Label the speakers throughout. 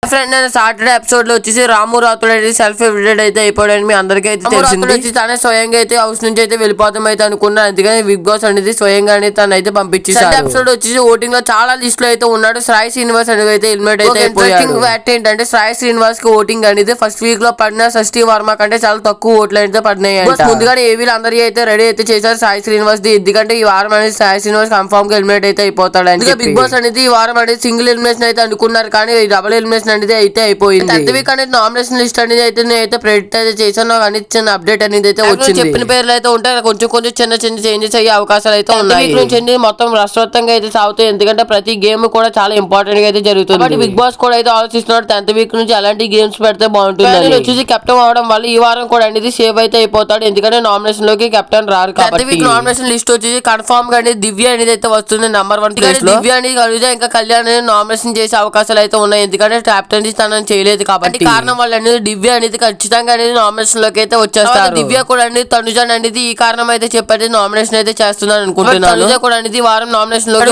Speaker 1: Friend Saturday episode లో వచ్చేసి రాము రాథోడ్ అనేది సెల్ఫ్ ఎవిడెంట్ అయితే అయిపోయాడని మీ అందరికీ అయితే తెలిసింది. తనే స్వయంగా అయితే హౌస్ నుంచి అయితే వెళ్ళిపోతాం అయితే అనుకున్నా. అందుకని బిగ్ బాస్ అనేది స్వయంగా తను అయితే పంపించేసాడు. ఎపిసోడ్ వచ్చేసి ఓటింగ్ లో చాలా లిస్ట్ లో అయితే ఉన్నాడు. సాయి శ్రీనివాస్ అనేది అయితే ఎలిమినేట్ అయితే అయిపోయాడు. ఫ్యాక్ట్ ఏంటంటే సాయి శ్రీనివాస్ కి ఓటింగ్ అనేది ఫస్ట్ వీక్ లో పడిన షష్ఠీ వర్మ కంటే చాలా తక్కువ ఓట్లు అయితే పడినాయి. ముందుగానే ఏవీలు అందరికీ అయితే రెడీ అయితే చేశారు సాయి శ్రీనివాస్ ది. ఎందుకంటే ఈ వారం అనేది సాయి శ్రీనివాస్ కన్ఫర్మ్ గా ఎలిమినేట్ అయితే అయిపోతాడు. అందుకే బిగ్ బాస్ అనేది ఈ వారం అనేది సింగిల్ ఎలిమినేషన్ అయితే అనుకున్నారు, కానీ డబుల్ ఎలిమినేషన్ అనేది అయితే అయిపోయింది. 10th వీక్ అనేది నామినేషన్ లిస్ట్ అనేది అయితే నేనైతే ప్రెడిక్ట్ అయితే చేశాను. నాకు చిన్న అప్డేట్ అనేది అయితే వచ్చింది. చెప్పిన పేర్లు అయితే ఉంటాయి, కొంచెం చిన్న చేంజెస్ అయ్యే అవకాశాలు అయితే ఉన్నాయి. వీక్ నుంచి మొత్తం రాష్ట్రవ్యాప్తంగా అయితే సాగుతాయి, ఎందుకంటే ప్రతి గేమ్ కూడా చాలా ఇంపార్టెంట్ గా అయితే జరుగుతుంది. బట్ బిగ్ బాస్ కూడా అయితే ఆలోచిస్తున్నాడు 10th వీక్ నుంచి ఎలాంటి గేమ్స్ పెడితే బాగుంటుంది. వచ్చేసి కెప్టెన్ అవడం వల్ల ఈ వారం కూడా అనేది సేవ్ అయితే అయిపోతాడు, ఎందుకంటే నామినేషన్ లోకి కెప్టెన్ రారు కాబట్టి. 10th వీక్ నామినేషన్ లిస్ట్ వచ్చేసి కన్ఫర్మ్ గా అనేది దివ్య అనేది అయితే వస్తుంది నెంబర్ 1 ప్లేస్ లో. దివ్య అనేది ఇంకా కళ్యాణ్ అనేది నామినేషన్ చేసే అవకాశాలు అయితే ఉన్నాయి, ఎందుకంటే కెప్టెన్ తనని చేయలేదు కాబట్టి. కారణం వల్ల అనేది దివ్య అనేది ఖచ్చితంగా అనేది నామినేషన్ లోకి అయితే వచ్చేస్తారు. దివ్య కూడా అనేది తనుజ అనేది ఈ కారణం అయితే చెప్పేది నామినేషన్ అయితే చేస్తున్నాను అనుకుంటున్నాను. తనుజ కూడా అనేది వారం నామినేషన్ లోకి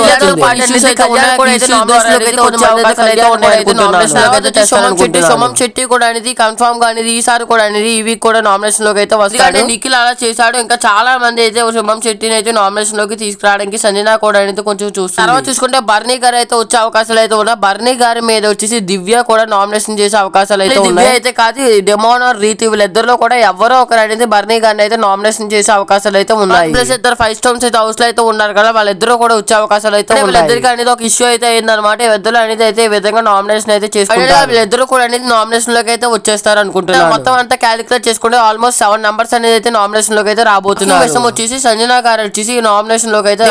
Speaker 1: సోమం శెట్టి కూడా అనేది కన్ఫర్మ్ గా అనేది ఈసారి కూడా అనేది ఈ వీక్ కూడా నామినేషన్ లోకి అయితే వస్తాడు. నిఖిల్ అలా చేశాడు. ఇంకా చాలా మంది అయితే సోమం శెట్టిని అయితే నామినేషన్ లోకి తీసుకురావడానికి సంజన కూడా అనేది కొంచెం చూస్తారు. తర్వాత చూసుకుంటే బర్నీ గారు అయితే వచ్చే అవకాశాలు అయితే ఉన్నాయి. బర్నీ గారి మీద వచ్చేసి దివ్య కూడా నామినేషన్ చేసే అవకాశాలు అయితే ఉన్నాయి. అయితే కాదు డెమోన్ రీతి వీళ్ళిద్దరిలో కూడా ఎవరో ఒకరు అనేది బర్నీ గారిని అయితే నామినేషన్ చేసే అవకాశాలు అయితే ఉన్నాయి. ప్లస్ ఇద్దరు 5 స్టోన్స్ అయితే హౌస్ లో అయితే ఉన్నారు కదా, వాళ్ళిద్దరూ కూడా వచ్చే అవకాశాలు అయితే ఉన్నాయి. వీళ్ళిద్దరికి అనేది ఒక ఇష్యూ అయితే అయిందన్నమాట. ఇద్దరు అనేది అయితే ఈ విధంగా నామినేషన్ అయితే చేసుకుంటారు. వీళ్ళిద్దరు కూడా అనేది నామినేషన్ లోకి అయితే వచ్చేస్తారు అనుకుంటున్నారు. మొత్తం అంతా క్యాలిక్యులేట్ చేసుకుంటే ఆల్మోస్ట్ 7 నంబర్స్ అనేది అయితే నామినేషన్ లోకి అయితే రాబోతున్నారు. విషయం వచ్చేసి సంజన గారు వచ్చేసి నామినేషన్ లోకి అయితే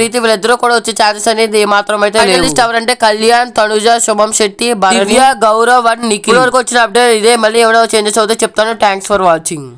Speaker 1: రీతి వీళ్ళిద్దరు కూడా వచ్చే ఛాన్సెస్ అనేది మాత్రం అయితే లిస్ట్ ఎవరంటే కళ్యాణ్, తనుజ, శుభం శెట్టి, దివ్య, గౌరవ్ అండ్ నిఖిల్ వరకు వచ్చిన అప్డేట్ ఇదే. మళ్ళీ ఎవరో చేంజెస్ అవుతే చెప్తాను. Thanks for watching.